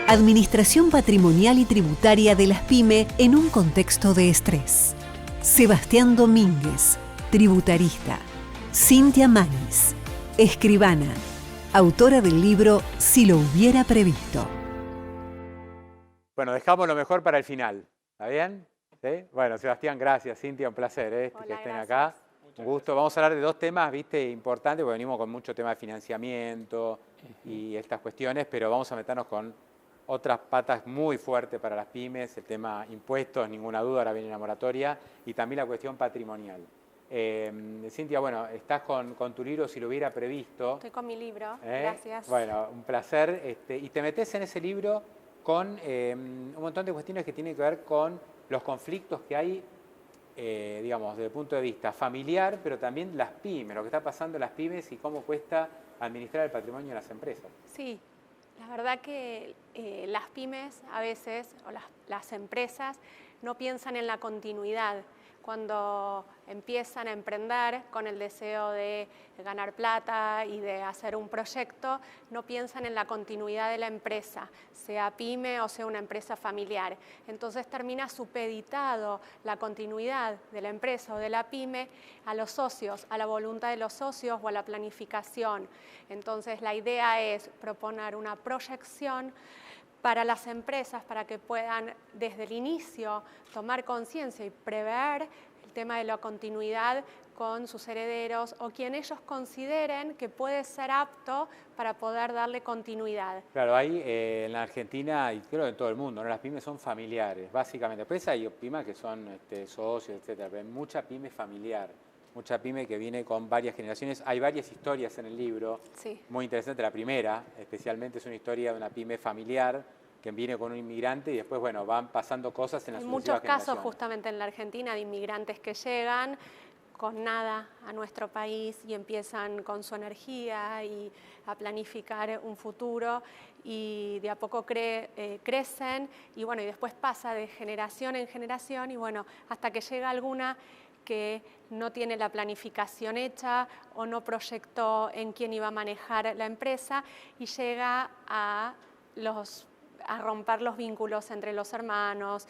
Administración patrimonial y tributaria de las PYME en un contexto de estrés. Sebastián Domínguez, tributarista. Cintia Manis, escribana, autora del libro Si lo hubiera previsto. Bueno, dejamos lo mejor para el final. ¿Está bien? ¿Sí? Bueno, Sebastián, gracias. Cintia, un placer Hola, que estén gracias. acá. Un gusto. Vamos a hablar de dos temas, importantes, porque venimos con mucho tema de financiamiento y estas cuestiones, pero vamos a meternos con otras patas muy fuertes para las pymes, el tema impuestos, ninguna duda, ahora viene la moratoria, y también la cuestión patrimonial. Cintia, bueno, estás con tu libro Si lo hubiera previsto. Estoy con mi libro, gracias. Bueno, un placer. Y te metes en ese libro con un montón de cuestiones que tienen que ver con los conflictos que hay, digamos, desde el punto de vista familiar, pero también las pymes, lo que está pasando en las pymes y cómo cuesta administrar el patrimonio de las empresas. Sí, la verdad que las pymes a veces, o las empresas, no piensan en la continuidad. Cuando empiezan a emprender con el deseo de ganar plata y de hacer un proyecto, no piensan en la continuidad de la empresa, sea pyme o sea una empresa familiar. Entonces termina supeditado la continuidad de la empresa o de la pyme a los socios, a la voluntad de los socios o a la planificación. Entonces la idea es proponer una proyección para las empresas, para que puedan desde el inicio tomar conciencia y prever el tema de la continuidad con sus herederos o quien ellos consideren que puede ser apto para poder darle continuidad. Claro, hay en la Argentina, y creo que en todo el mundo, ¿no? Las pymes son familiares, básicamente. Después hay pymes que son socios, etcétera, pero hay mucha pyme familiar. Mucha pyme que viene con varias generaciones. Hay varias historias en el libro, sí, muy interesante. La primera, especialmente, es una historia de una pyme familiar que viene con un inmigrante y después, bueno, van pasando cosas en las sucesivas generaciones. Hay muchos casos justamente en la Argentina de inmigrantes que llegan con nada a nuestro país y empiezan con su energía y a planificar un futuro y de a poco crecen y bueno, y después pasa de generación en generación y bueno, hasta que llega alguna que no tiene la planificación hecha o no proyectó en quién iba a manejar la empresa y llega a romper los vínculos entre los hermanos,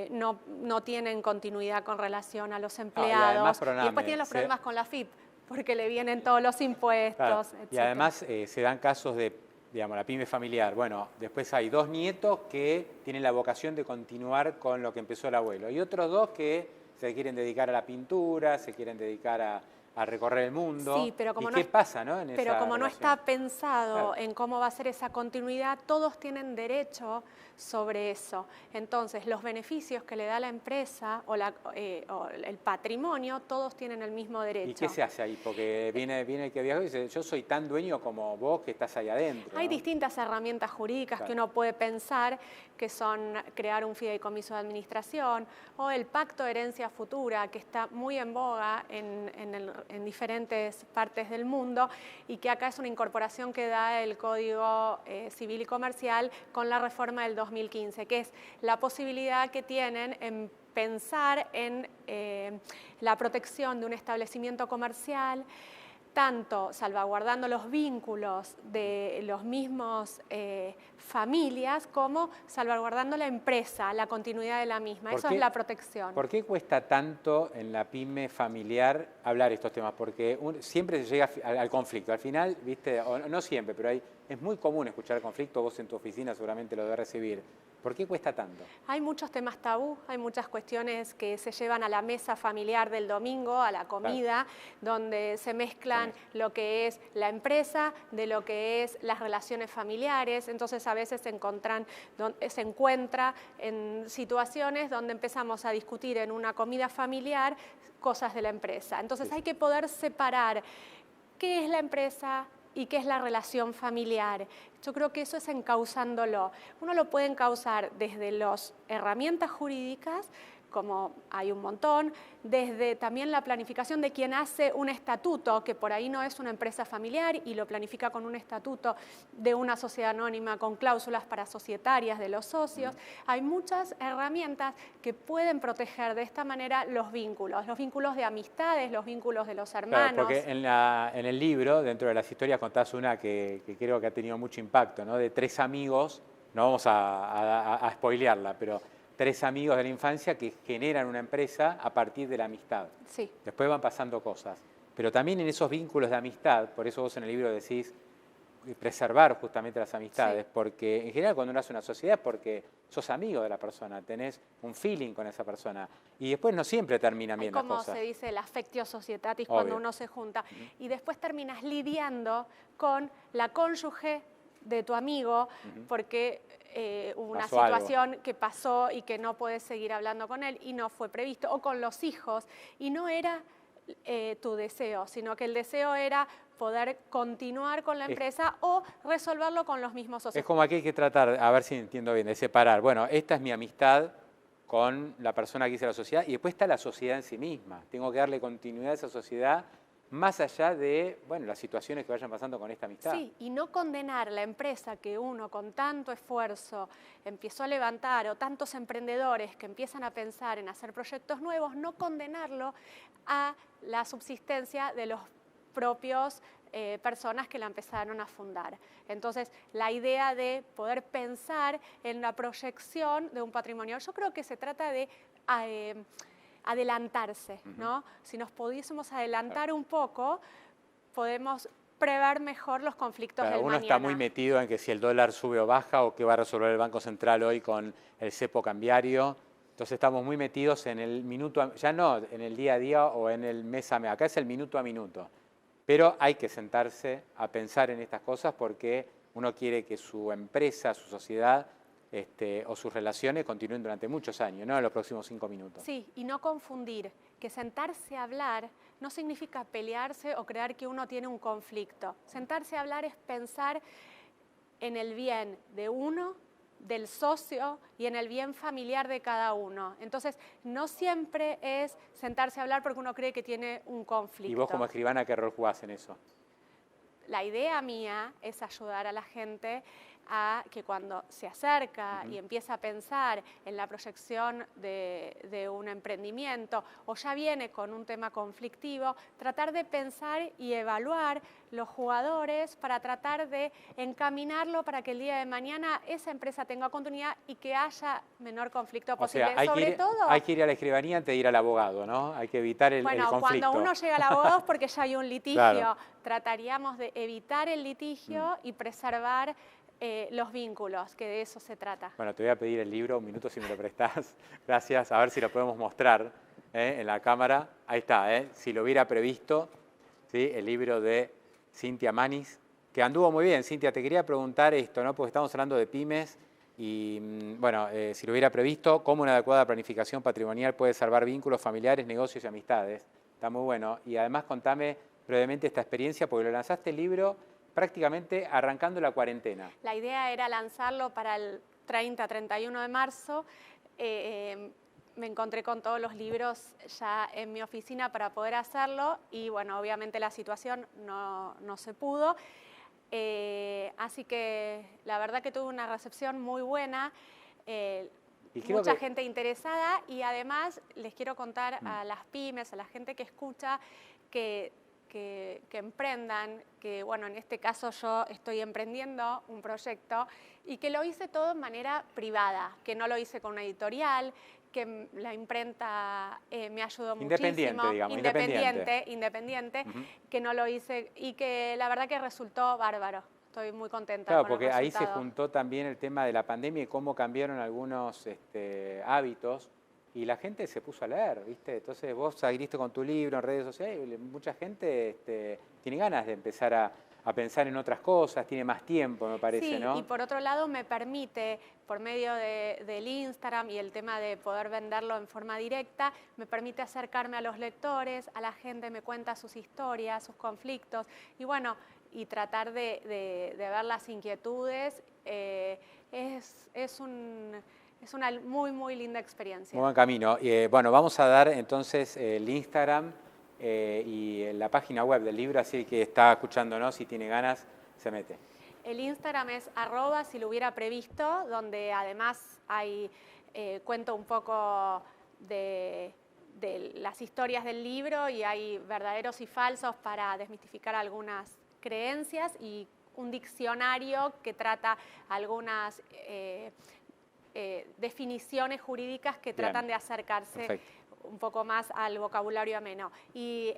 no tienen continuidad con relación a los empleados y después tienen los problemas con la FIP porque le vienen todos los impuestos, claro, etc. Y además se dan casos de, digamos, la pyme familiar. Bueno, después hay dos nietos que tienen la vocación de continuar con lo que empezó el abuelo y otros dos que se quieren dedicar a la pintura, se quieren dedicar a recorrer el mundo. Sí, pero como ¿Qué pasa, no? Pero como no está relación? pensado Claro. en cómo va a ser esa continuidad, todos tienen derecho sobre eso. Entonces, los beneficios que le da la empresa o el patrimonio, todos tienen el mismo derecho. ¿Y qué se hace ahí? Porque viene el que viaja y dice, yo soy tan dueño como vos que estás ahí adentro. Hay ¿no? distintas herramientas jurídicas Claro. que uno puede pensar, que son crear un fideicomiso de administración o el pacto de herencia futura, que está muy en boga en diferentes partes del mundo y que acá es una incorporación que da el Código Civil y Comercial con la reforma del 2015, que es la posibilidad que tienen en pensar en la protección de un establecimiento comercial, tanto salvaguardando los vínculos de los mismos familias como salvaguardando la empresa, la continuidad de la misma. Eso es la protección. ¿Por qué cuesta tanto en la pyme familiar hablar estos temas? Porque siempre se llega al conflicto. Al final, viste, o no siempre, pero es muy común escuchar conflicto. Vos en tu oficina seguramente lo debes recibir. ¿Por qué cuesta tanto? Hay muchos temas tabú, hay muchas cuestiones que se llevan a la mesa familiar del domingo, a la comida, claro, donde se mezclan lo que es la empresa de lo que es las relaciones familiares. Entonces a veces se encuentra en situaciones donde empezamos a discutir en una comida familiar cosas de la empresa. Entonces hay que poder separar qué es la empresa y qué es la relación familiar. Yo creo que eso es encauzándolo. Uno lo puede encauzar desde las herramientas jurídicas, como hay un montón, desde también la planificación de quien hace un estatuto, que por ahí no es una empresa familiar y lo planifica con un estatuto de una sociedad anónima con cláusulas para societarias de los socios. Hay muchas herramientas que pueden proteger de esta manera los vínculos de amistades, los vínculos de los hermanos. Claro, porque en el libro, dentro de las historias, contás una que creo que ha tenido mucho impacto, ¿no? De tres amigos no vamos a spoilearla, pero 3 amigos de la infancia que generan una empresa a partir de la amistad. Sí. Después van pasando cosas. Pero también en esos vínculos de amistad, por eso vos en el libro decís preservar justamente las amistades, Sí. porque en general cuando uno hace una sociedad es porque sos amigo de la persona, tenés un feeling con esa persona y después no siempre terminan bien las Como cosas. se dice, el affectio societatis Obvio. cuando uno se junta. Y después terminas lidiando con la cónyuge de tu amigo porque hubo una Pasó algo. situación que pasó y que no puedes seguir hablando con él y no fue previsto, o con los hijos, y no era tu deseo, sino que el deseo era poder continuar con la empresa o resolverlo con los mismos socios. Es como aquí hay que tratar, a ver si entiendo bien, de separar. Bueno, esta es mi amistad con la persona que hice la sociedad y después está la sociedad en sí misma. Tengo que darle continuidad a esa sociedad más allá de, bueno, las situaciones que vayan pasando con esta amistad. Sí, y no condenar la empresa que uno con tanto esfuerzo empezó a levantar, o tantos emprendedores que empiezan a pensar en hacer proyectos nuevos, no condenarlo a la subsistencia de los propios personas que la empezaron a fundar. Entonces, la idea de poder pensar en la proyección de un patrimonio, yo creo que se trata de adelantarse, ¿no? Si nos pudiésemos adelantar un poco, podemos prever mejor los conflictos del Uno mañana. está muy metido en que si el dólar sube o baja o qué va a resolver el Banco Central hoy con el cepo cambiario. Entonces estamos muy metidos en el minuto, ya no en el día a día o en el mes a mes, acá es el minuto a minuto. Pero hay que sentarse a pensar en estas cosas porque uno quiere que su empresa, su sociedad o sus relaciones continúen durante muchos años, no en los próximos 5 minutos. Sí, y no confundir que sentarse a hablar no significa pelearse o creer que uno tiene un conflicto. Sentarse a hablar es pensar en el bien de uno, del socio y en el bien familiar de cada uno. Entonces, no siempre es sentarse a hablar porque uno cree que tiene un conflicto. ¿Y vos como escribana qué rol jugás en eso? La idea mía es ayudar a la gente a que cuando se acerca y empieza a pensar en la proyección de un emprendimiento o ya viene con un tema conflictivo, tratar de pensar y evaluar los jugadores para tratar de encaminarlo para que el día de mañana esa empresa tenga continuidad y que haya menor conflicto posible. O sea, hay que ir a la escribanía antes de ir al abogado, ¿no? Hay que evitar el conflicto. Cuando uno llega al abogado es porque ya hay un litigio. Claro. Trataríamos de evitar el litigio y preservar los vínculos, que de eso se trata. Bueno, te voy a pedir el libro, un minuto si me lo prestás. Gracias, a ver si lo podemos mostrar en la cámara. Ahí está, si lo hubiera previsto, ¿sí? El libro de Cintia Manis, que anduvo muy bien. Cintia, te quería preguntar esto, ¿no? Porque estamos hablando de pymes y, bueno, si lo hubiera previsto, cómo una adecuada planificación patrimonial puede salvar vínculos familiares, negocios y amistades. Está muy bueno. Y además contame brevemente esta experiencia, porque lo lanzaste el libro prácticamente arrancando la cuarentena. La idea era lanzarlo para el 30-31 de marzo. Me encontré con todos los libros ya en mi oficina para poder hacerlo y, bueno, obviamente la situación no se pudo. Así que la verdad que tuve una recepción muy buena, mucha gente interesada y además les quiero contar a las pymes, a la gente que escucha, que emprendan, que bueno, en este caso yo estoy emprendiendo un proyecto y que lo hice todo de manera privada, que no lo hice con una editorial, que la imprenta me ayudó muchísimo. Digamos, independiente, que no lo hice y que la verdad que resultó bárbaro. Estoy muy contenta Claro, con el porque ahí resultado. se juntó también el tema de la pandemia y cómo cambiaron algunos hábitos. Y la gente se puso a leer, ¿viste? Entonces vos saliste con tu libro en redes sociales y mucha gente tiene ganas de empezar a pensar en otras cosas, tiene más tiempo, me parece, sí, ¿no? Y por otro lado me permite, por medio del Instagram y el tema de poder venderlo en forma directa, me permite acercarme a los lectores, a la gente me cuenta sus historias, sus conflictos y bueno, y tratar de ver las inquietudes es una muy, muy linda experiencia. Muy buen camino. Bueno, vamos a dar entonces el Instagram y la página web del libro, así que está escuchándonos, si tiene ganas, se mete. El Instagram es @si lo hubiera previsto, donde además cuento un poco de las historias del libro y hay verdaderos y falsos para desmistificar algunas creencias y un diccionario que trata algunas definiciones jurídicas que tratan de acercarse un poco más al vocabulario ameno. Y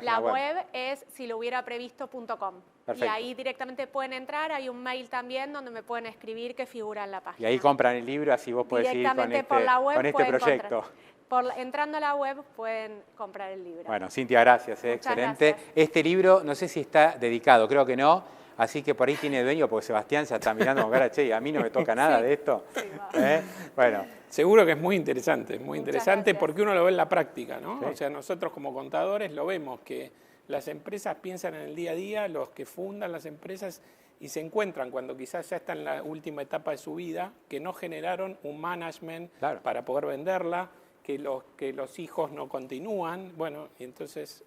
la web es silohubieраprevisto.com. Y ahí directamente pueden entrar, hay un mail también donde me pueden escribir que figura en la página. Y ahí compran el libro, así vos podés seguir con este proyecto. Entrando a la web pueden comprar el libro. Bueno, Cintia, gracias, excelente. Gracias. Este libro, no sé si está dedicado, creo que no, así que por ahí tiene dueño, porque Sebastián ya está mirando con cara, che, a mí no me toca nada de esto. Bueno. Seguro que es muy interesante porque uno lo ve en la práctica, ¿no? Sí. O sea, nosotros como contadores lo vemos, que las empresas piensan en el día a día, los que fundan las empresas, y se encuentran cuando quizás ya están en la última etapa de su vida, que no generaron un management para poder venderla, que los hijos no continúan, bueno, y entonces...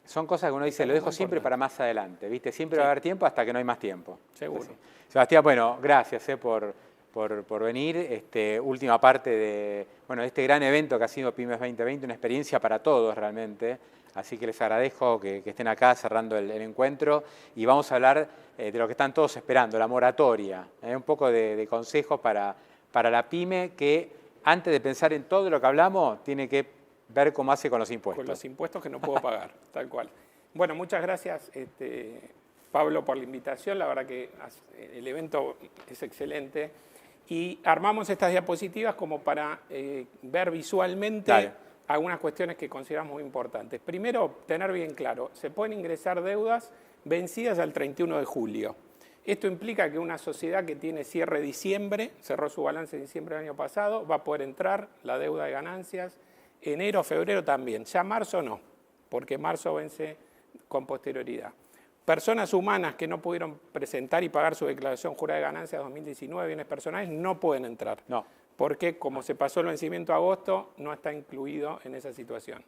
Son cosas que uno dice, lo dejo siempre para más adelante, ¿viste? Siempre va a haber tiempo hasta que no hay más tiempo. Seguro. Entonces, Sebastián, bueno, gracias por venir. Última parte de este gran evento que ha sido Pymes 2020, una experiencia para todos realmente. Así que les agradezco que estén acá cerrando el encuentro y vamos a hablar de lo que están todos esperando, la moratoria. Un poco de consejos para la pyme que antes de pensar en todo lo que hablamos tiene que ver cómo hace con los impuestos. Con los impuestos que no puedo pagar, tal cual. Bueno, muchas gracias Pablo por la invitación, la verdad que el evento es excelente. Y armamos estas diapositivas como para ver visualmente algunas cuestiones que consideramos muy importantes. Primero, tener bien claro, se pueden ingresar deudas vencidas al 31 de julio. Esto implica que una sociedad que tiene cierre diciembre, cerró su balance en diciembre del año pasado, va a poder entrar la deuda de ganancias, enero, febrero también. Ya marzo no, porque marzo vence con posterioridad. Personas humanas que no pudieron presentar y pagar su declaración jurada de ganancias 2019, bienes personales, no pueden entrar. No. Porque como se pasó el vencimiento a agosto, no está incluido en esa situación.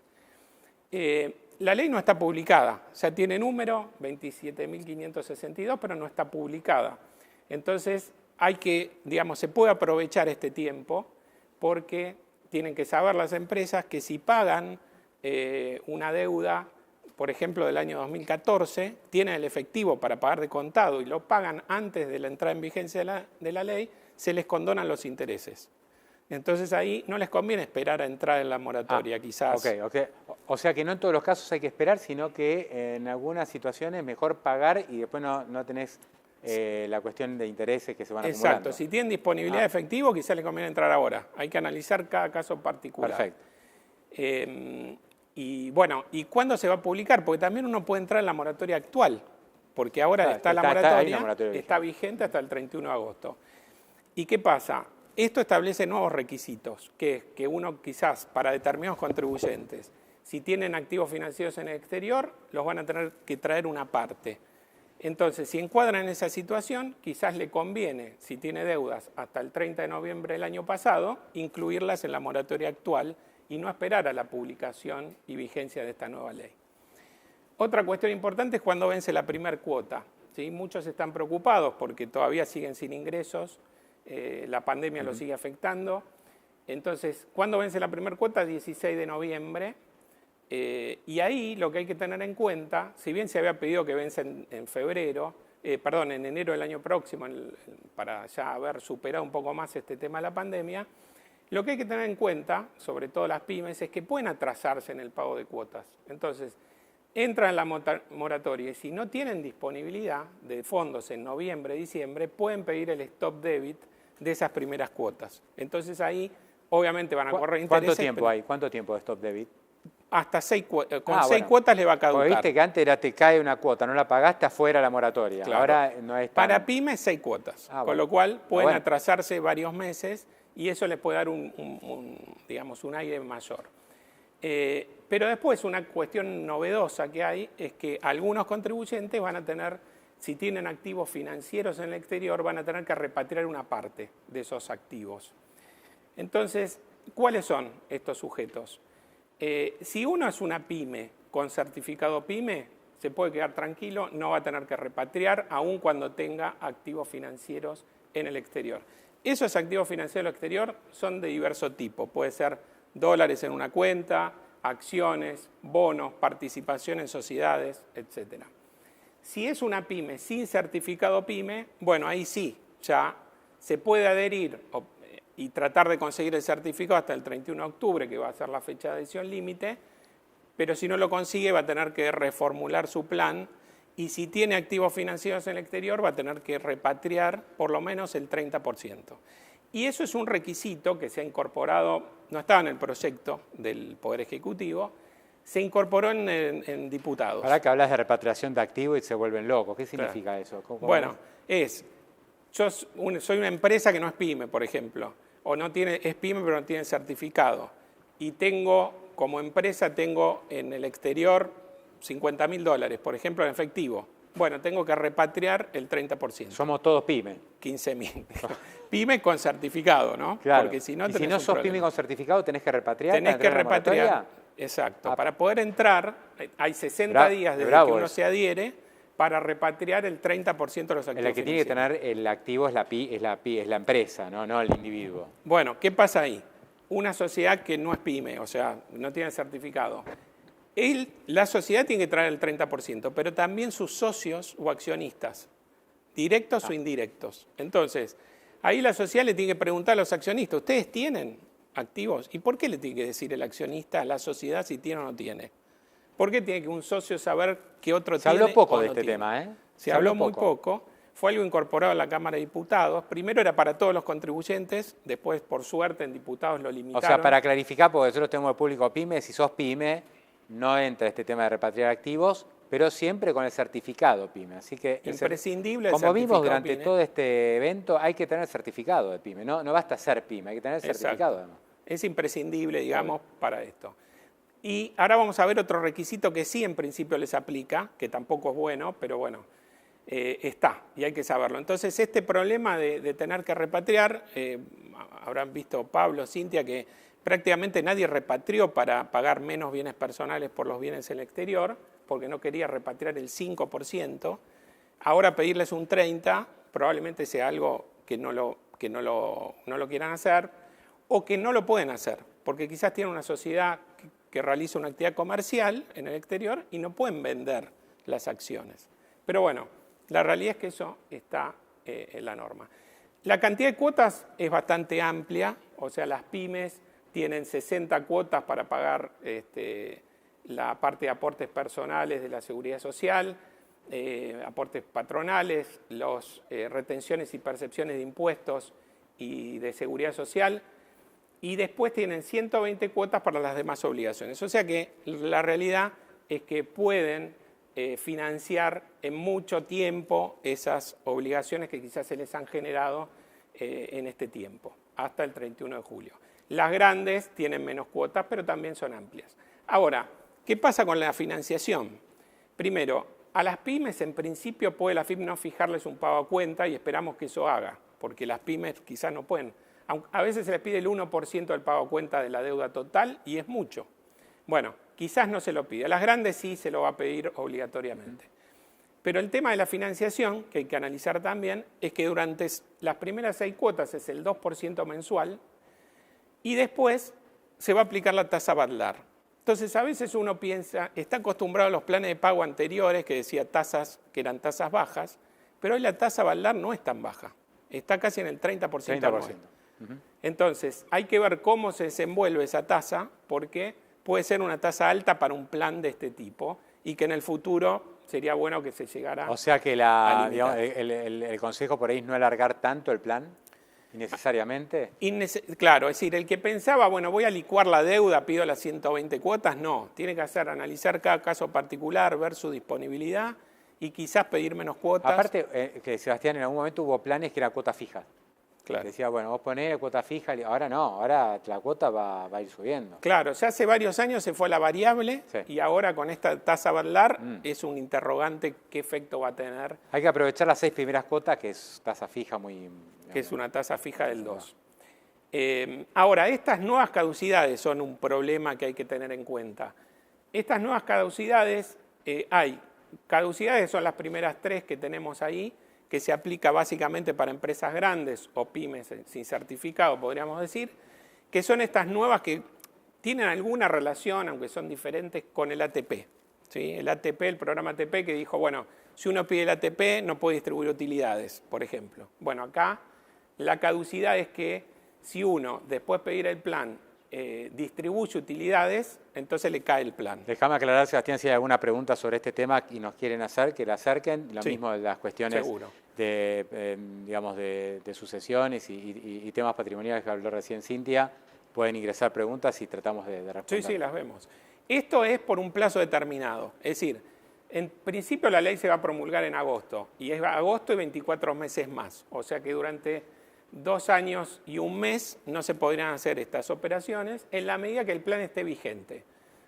La ley no está publicada, o sea, tiene número 27.562, pero no está publicada. Entonces, se puede aprovechar este tiempo porque tienen que saber las empresas que si pagan una deuda, por ejemplo, del año 2014, tienen el efectivo para pagar de contado y lo pagan antes de la entrada en vigencia de la ley, se les condonan los intereses. Entonces ahí no les conviene esperar a entrar en la moratoria, quizás. Ok. O sea que no en todos los casos hay que esperar, sino que en algunas situaciones es mejor pagar y después no tenés la cuestión de intereses que se van acumulando. Exacto. Si tienen disponibilidad de efectivo, quizás les conviene entrar ahora. Hay que analizar cada caso particular. Perfecto. ¿Y cuándo se va a publicar? Porque también uno puede entrar en la moratoria actual, porque ahora la moratoria está vigente hasta el 31 de agosto. ¿Y qué pasa? Esto establece nuevos requisitos, que uno quizás para determinados contribuyentes, si tienen activos financieros en el exterior, los van a tener que traer una parte. Entonces, si encuadran en esa situación, quizás le conviene, si tiene deudas hasta el 30 de noviembre del año pasado, incluirlas en la moratoria actual y no esperar a la publicación y vigencia de esta nueva ley. Otra cuestión importante es cuando vence la primera cuota. ¿Sí? Muchos están preocupados porque todavía siguen sin ingresos, la pandemia lo sigue afectando. Entonces, ¿cuándo vence la primera cuota? 16 de noviembre. Y ahí lo que hay que tener en cuenta, si bien se había pedido que vence en enero del año próximo, para ya haber superado un poco más este tema de la pandemia, lo que hay que tener en cuenta, sobre todo las pymes, es que pueden atrasarse en el pago de cuotas. Entonces, entran en la moratoria y si no tienen disponibilidad de fondos en noviembre, diciembre, pueden pedir el stop debit de esas primeras cuotas. Entonces ahí, obviamente, van a correr intereses. ¿Cuánto tiempo hay? ¿Cuánto tiempo de stop debit? Hasta 6 cuotas. Con 6 cuotas le va a caducar. Porque viste que antes te cae una cuota, no la pagaste, afuera la moratoria. Claro. Ahora no es tan... Para pymes 6 cuotas, con lo cual pueden atrasarse varios meses y eso les puede dar un aire mayor. Pero después una cuestión novedosa que hay es que algunos contribuyentes van a tener, si tienen activos financieros en el exterior, van a tener que repatriar una parte de esos activos. Entonces, ¿cuáles son estos sujetos? Si uno es una pyme con certificado pyme, se puede quedar tranquilo, no va a tener que repatriar, aun cuando tenga activos financieros en el exterior. Esos activos financieros en el exterior son de diverso tipo. Puede ser dólares en una cuenta, acciones, bonos, participación en sociedades, etc. Si es una pyme sin certificado pyme, bueno, ahí sí, ya se puede adherir y tratar de conseguir el certificado hasta el 31 de octubre, que va a ser la fecha de adhesión límite, pero si no lo consigue va a tener que reformular su plan y si tiene activos financieros en el exterior va a tener que repatriar por lo menos el 30%. Y eso es un requisito que se ha incorporado, no estaba en el proyecto del Poder Ejecutivo, se incorporó en diputados. Ahora que hablas de repatriación de activos y se vuelven locos, ¿qué significa eso? Bueno, yo soy una empresa que no es pyme, por ejemplo, o es pyme pero no tiene certificado, y como empresa tengo en el exterior $50.000, por ejemplo, en efectivo. Bueno, tengo que repatriar el 30%. Somos todos pyme. 15.000. Pyme con certificado, ¿no? Claro. Porque si no, y si no sos pyme con certificado, tenés que repatriar. Tenés que repatriar. Exacto. Para poder entrar, hay 60 días desde que uno se adhiere para repatriar el 30% de los activos. El que tiene que tener el activo es la empresa, no el individuo. Bueno, ¿qué pasa ahí? Una sociedad que no es pyme, o sea, no tiene certificado. La sociedad tiene que traer el 30%, pero también sus socios o accionistas, directos o indirectos. Entonces, ahí la sociedad le tiene que preguntar a los accionistas, ¿ustedes tienen activos? ¿Y por qué le tiene que decir el accionista a la sociedad si tiene o no tiene? ¿Por qué tiene que un socio saber qué otro tiene? Se habló poco o de no este tiene? tema, ¿eh? Se habló muy poco. Fue algo incorporado a la Cámara de Diputados. Primero era para todos los contribuyentes, después, por suerte, en diputados lo limitaron. O sea, para clarificar, porque nosotros tenemos el público pyme, si sos pyme, no entra este tema de repatriar activos, pero siempre con el certificado pyme. Así que imprescindible el como vimos durante pyme. todo este evento, hay que tener el certificado de pyme. No basta ser pyme, hay que tener el certificado además. Es imprescindible, digamos, para esto. Y ahora vamos a ver otro requisito que sí en principio les aplica, que tampoco es bueno, pero bueno, está y hay que saberlo. Entonces, este problema de tener que repatriar, habrán visto Pablo, Cintia, que prácticamente nadie repatrió para pagar menos bienes personales por los bienes en el exterior, porque no quería repatriar el 5%. Ahora pedirles un 30% probablemente sea algo que no lo quieran hacer o que no lo pueden hacer, porque quizás tienen una sociedad que realiza una actividad comercial en el exterior y no pueden vender las acciones. Pero bueno, la realidad es que eso está en la norma. La cantidad de cuotas es bastante amplia, o sea, las pymes tienen 60 cuotas para pagar la parte de aportes personales de la Seguridad Social, aportes patronales, las retenciones y percepciones de impuestos y de Seguridad Social, y después tienen 120 cuotas para las demás obligaciones. O sea que la realidad es que pueden financiar en mucho tiempo esas obligaciones que quizás se les han generado en este tiempo, hasta el 31 de julio. Las grandes tienen menos cuotas, pero también son amplias. Ahora, ¿qué pasa con la financiación? Primero, a las pymes en principio puede la FIP no fijarles un pago a cuenta y esperamos que eso haga, porque las pymes quizás no pueden. A veces se les pide el 1% del pago a cuenta de la deuda total y es mucho. Bueno, quizás no se lo pide. A las grandes sí se lo va a pedir obligatoriamente. Pero el tema de la financiación, que hay que analizar también, es que durante las primeras 6 cuotas es el 2% mensual y después se va a aplicar la tasa Badlar. Entonces, a veces uno piensa, está acostumbrado a los planes de pago anteriores que decía tasas que eran tasas bajas, pero hoy la tasa Badlar no es tan baja, está casi en el 30%. 30%. Entonces, hay que ver cómo se desenvuelve esa tasa, porque puede ser una tasa alta para un plan de este tipo y que en el futuro sería bueno que se llegara. O sea que digamos, el consejo por ahí es no alargar tanto el plan innecesariamente. Claro, es decir, el que pensaba, bueno, voy a licuar la deuda, pido las 120 cuotas, no. Tiene que analizar cada caso particular, ver su disponibilidad y quizás pedir menos cuotas. Aparte, que Sebastián, en algún momento hubo planes que eran cuota fija. Claro. Decía, bueno, vos ponés la cuota fija, ahora no, ahora la cuota va a ir subiendo. Claro, ya hace varios años se fue a la variable y ahora con esta tasa Badlar es un interrogante qué efecto va a tener. Hay que aprovechar las 6 primeras cuotas, que es tasa fija muy... Que es una tasa fija del 2. Ahora, estas nuevas caducidades son un problema que hay que tener en cuenta. Estas nuevas caducidades, son las primeras 3 que tenemos ahí, que se aplica básicamente para empresas grandes o pymes sin certificado, podríamos decir, que son estas nuevas que tienen alguna relación, aunque son diferentes, con el ATP. ¿sí? El ATP, el programa ATP que dijo, bueno, si uno pide el ATP no puede distribuir utilidades, por ejemplo. Bueno, acá la caducidad es que si uno después de pedir el plan distribuye utilidades, entonces le cae el plan. Déjame aclarar, Sebastián, si hay alguna pregunta sobre este tema y nos quieren hacer, que la acerquen. Lo Sí, mismo de las cuestiones seguro. de, digamos, de sucesiones y temas patrimoniales que habló recién Cintia. Pueden ingresar preguntas y tratamos de responder. Sí, las vemos. Esto es por un plazo determinado. Es decir, en principio la ley se va a promulgar en agosto. Y es agosto y 24 meses más. O sea que durante 2 años y 1 mes no se podrían hacer estas operaciones en la medida que el plan esté vigente.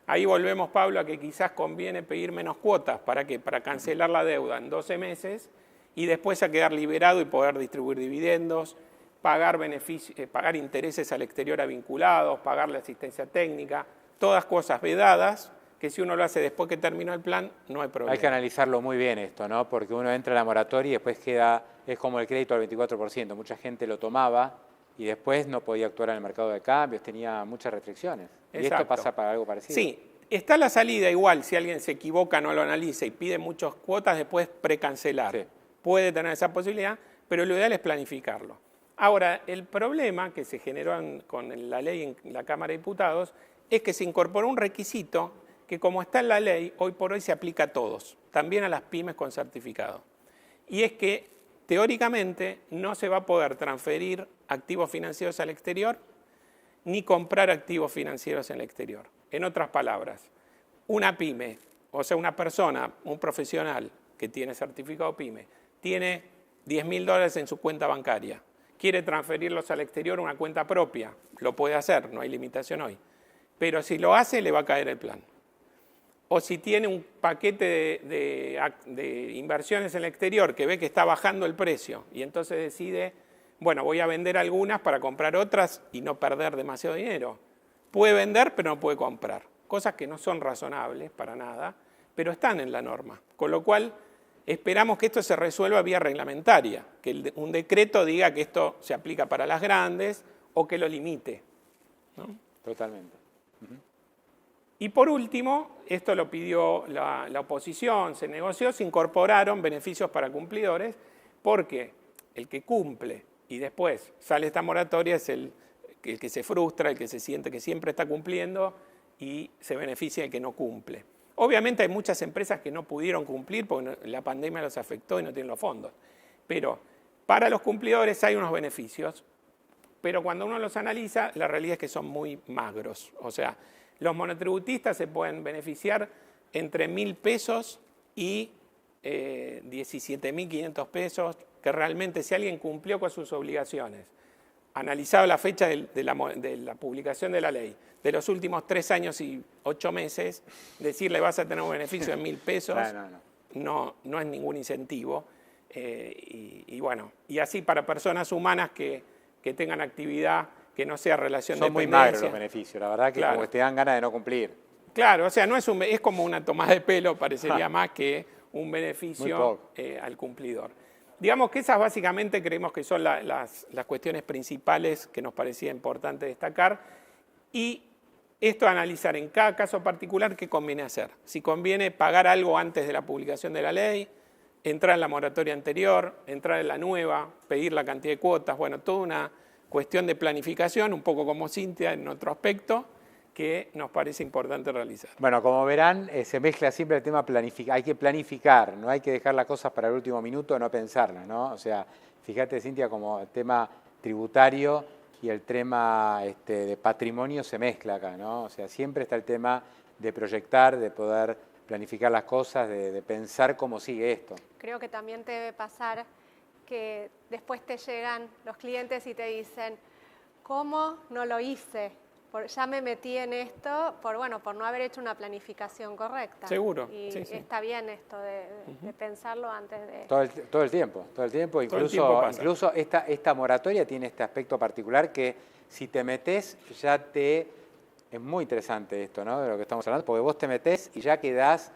Ahí volvemos, Pablo, a que quizás conviene pedir menos cuotas. ¿Para qué? Para cancelar la deuda en 12 meses y después a quedar liberado y poder distribuir dividendos, pagar pagar intereses al exterior a vinculados, pagar la asistencia técnica, todas cosas vedadas que si uno lo hace después que terminó el plan, no hay problema. Hay que analizarlo muy bien esto, ¿no? Porque uno entra a la moratoria y después queda, es como el crédito al 24%. Mucha gente lo tomaba y después no podía actuar en el mercado de cambios, tenía muchas restricciones. ¿Y Exacto. esto pasa para algo parecido? Sí, está la salida igual, si alguien se equivoca, no lo analiza y pide muchas cuotas, después precancelar. Sí. Puede tener esa posibilidad, pero lo ideal es planificarlo. Ahora, el problema que se generó con la ley en la Cámara de Diputados es que se incorporó un requisito que, como está en la ley, hoy por hoy se aplica a todos, también a las pymes con certificado. Y es que, teóricamente, no se va a poder transferir activos financieros al exterior ni comprar activos financieros en el exterior. En otras palabras, una pyme, o sea, una persona, un profesional que tiene certificado pyme, tiene $10.000 en su cuenta bancaria, quiere transferirlos al exterior a una cuenta propia, lo puede hacer, no hay limitación hoy. Pero si lo hace, le va a caer el plan. O si tiene un paquete de inversiones en el exterior que ve que está bajando el precio y entonces decide, bueno, voy a vender algunas para comprar otras y no perder demasiado dinero. Puede vender, pero no puede comprar. Cosas que no son razonables para nada, pero están en la norma. Con lo cual, esperamos que esto se resuelva vía reglamentaria, que un decreto diga que esto se aplica para las grandes o que lo limite, ¿no? Totalmente. Y por último, esto lo pidió la oposición, se negoció, se incorporaron beneficios para cumplidores, porque el que cumple y después sale esta moratoria es el que se frustra, el que se siente que siempre está cumpliendo y se beneficia el que no cumple. Obviamente hay muchas empresas que no pudieron cumplir porque la pandemia los afectó y no tienen los fondos. Pero para los cumplidores hay unos beneficios, pero cuando uno los analiza, la realidad es que son muy magros. O sea, los monotributistas se pueden beneficiar entre 1.000 pesos y 17.500 pesos, que realmente si alguien cumplió con sus obligaciones, analizado la fecha de la publicación de la ley, de los últimos 3 años y 8 meses, decirle vas a tener un beneficio de 1.000 pesos, no es ningún incentivo. Y bueno, y así para personas humanas que tengan actividad que no sea relación de dependencia. Son muy magros los beneficios, la verdad que claro, como que te dan ganas de no cumplir. Claro, o sea, no es como una tomada de pelo, parecería más que un beneficio al cumplidor. Digamos que esas básicamente creemos que son las cuestiones principales que nos parecía importante destacar. Y esto analizar en cada caso particular qué conviene hacer. Si conviene pagar algo antes de la publicación de la ley, entrar en la moratoria anterior, entrar en la nueva, pedir la cantidad de cuotas, bueno, toda una cuestión de planificación, un poco como Cintia en otro aspecto, que nos parece importante realizar. Bueno, como verán, se mezcla siempre el tema planificar. Hay que planificar, no hay que dejar las cosas para el último minuto, no pensarlas, ¿no? O sea, fíjate, Cintia, como el tema tributario y el tema de patrimonio se mezcla acá, ¿no? O sea, siempre está el tema de proyectar, de poder planificar las cosas, de pensar cómo sigue esto. Creo que también te debe pasar que después te llegan los clientes y te dicen, ¿cómo no lo hice? Ya me metí en esto por no haber hecho una planificación correcta. Seguro. Y sí, sí. está bien esto de pensarlo antes de... Todo el tiempo. Incluso esta moratoria tiene este aspecto particular que si te metes es muy interesante esto, ¿no? De lo que estamos hablando, porque vos te metés y ya quedás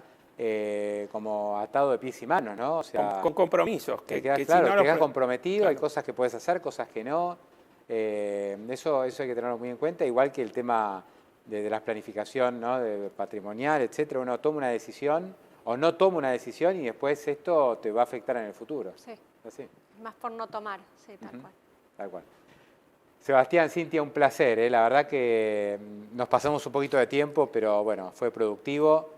como atado de pies y manos, ¿no? O sea, con compromisos. Te quedás comprometido, claro. Hay cosas que puedes hacer, cosas que no. Eso hay que tenerlo muy en cuenta, igual que el tema de la planificación, ¿no? De patrimonial, etcétera, uno toma una decisión o no toma una decisión y después esto te va a afectar en el futuro. Sí. ¿Así? Más por no tomar, sí, tal cual. Tal cual. Sebastián, Cintia, un placer, ¿eh? La verdad que nos pasamos un poquito de tiempo, pero bueno, fue productivo.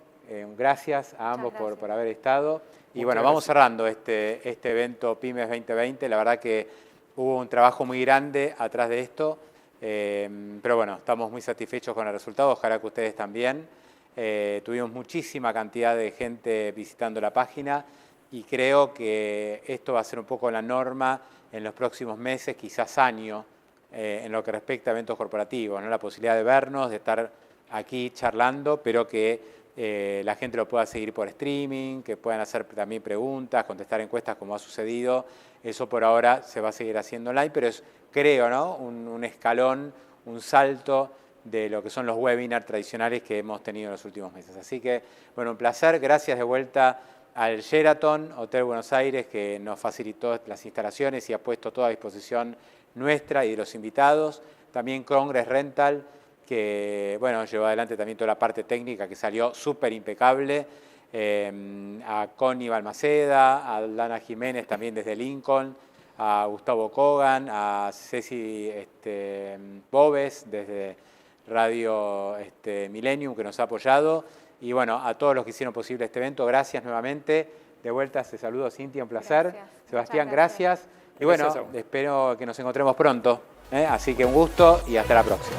Gracias a ambos por haber estado. Y bueno, vamos cerrando este evento Pymes 2020. La verdad que hubo un trabajo muy grande atrás de esto, pero bueno, estamos muy satisfechos con el resultado. Ojalá que ustedes también. Tuvimos muchísima cantidad de gente visitando la página y creo que esto va a ser un poco la norma en los próximos meses, quizás años, en lo que respecta a eventos corporativos, ¿no? La posibilidad de vernos, de estar aquí charlando, pero que la gente lo pueda seguir por streaming, que puedan hacer también preguntas, contestar encuestas como ha sucedido. Eso por ahora se va a seguir haciendo online, pero es, creo, ¿no? un escalón, un salto de lo que son los webinars tradicionales que hemos tenido en los últimos meses. Así que, bueno, un placer. Gracias de vuelta al Sheraton Hotel Buenos Aires, que nos facilitó las instalaciones y ha puesto toda a disposición nuestra y de los invitados. También Congress Rental, que bueno, llevó adelante también toda la parte técnica que salió súper impecable. A Connie Balmaceda, a Dana Jiménez también desde Lincoln, a Gustavo Kogan, a Ceci Bobes desde Radio Millennium, que nos ha apoyado. Y bueno, a todos los que hicieron posible este evento, gracias nuevamente. De vuelta, te saludo, Cintia, un placer. Gracias. Sebastián, gracias. Y bueno, espero que nos encontremos pronto. Así que un gusto y hasta la próxima.